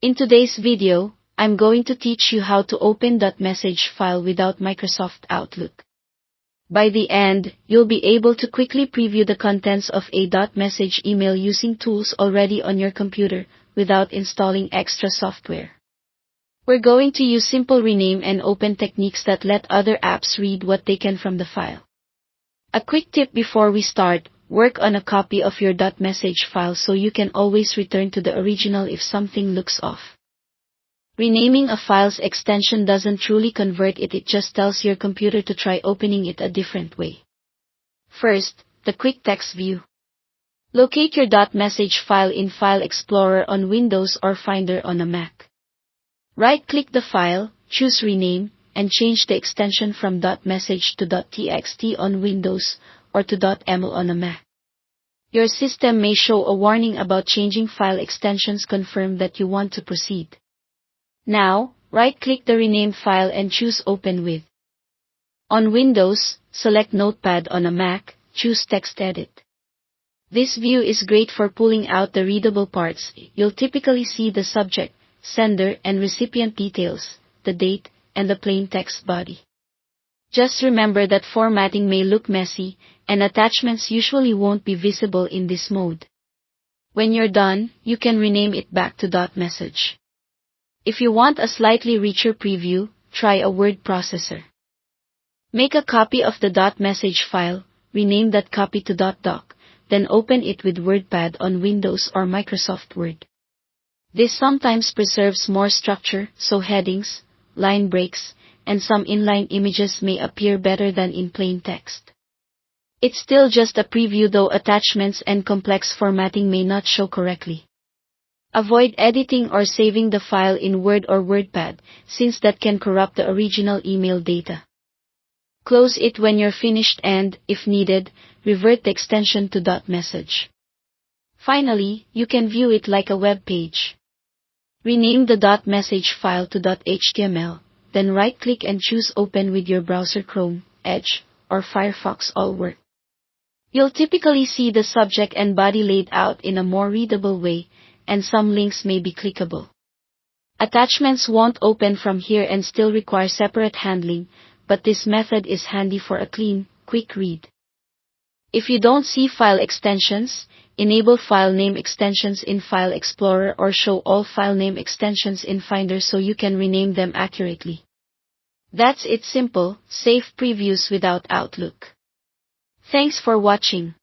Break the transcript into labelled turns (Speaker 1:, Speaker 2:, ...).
Speaker 1: In today's video, I'm going to teach you how to open .msg file without Microsoft Outlook. By the end, you'll be able to quickly preview the contents of a .msg email using tools already on your computer, without installing extra software. We're going to use simple rename and open techniques that let other apps read what they can from the file. A quick tip before we start: work on a copy of your .msg file so you can always return to the original if something looks off. Renaming a file's extension doesn't truly convert it, it just tells your computer to try opening it a different way. First, the quick text view. Locate your .msg file in File Explorer on Windows or Finder on a Mac. Right-click the file, choose Rename, and change the extension from .msg to .txt on Windows or to .ml on a Mac. Your system may show a warning about changing file extensions. Confirm that you want to proceed. Now, right-click the renamed file and choose Open With. On Windows, select Notepad. On a Mac, choose Text Edit. This view is great for pulling out the readable parts. You'll typically see the subject, sender, and recipient details, the date, and the plain text body. Just remember that formatting may look messy, and attachments usually won't be visible in this mode. When you're done, you can rename it back to .msg. If you want a slightly richer preview, try a word processor. Make a copy of the .msg file, rename that copy to .doc, then open it with WordPad on Windows or Microsoft Word. This sometimes preserves more structure, so headings, line breaks, and some inline images may appear better than in plain text. It's still just a preview, though attachments and complex formatting may not show correctly. Avoid editing or saving the file in Word or WordPad, since that can corrupt the original email data. Close it when you're finished and, if needed, revert the extension to .msg. Finally, you can view it like a web page. Rename the .msg file to .html, then right-click and choose Open with your browser. Chrome, Edge, or Firefox all work. You'll typically see the subject and body laid out in a more readable way, and some links may be clickable. Attachments won't open from here and still require separate handling, but this method is handy for a clean, quick read. If you don't see file extensions, enable file name extensions in File Explorer or show all file name extensions in Finder so you can rename them accurately. That's it: simple, safe previews without Outlook. Thanks for watching.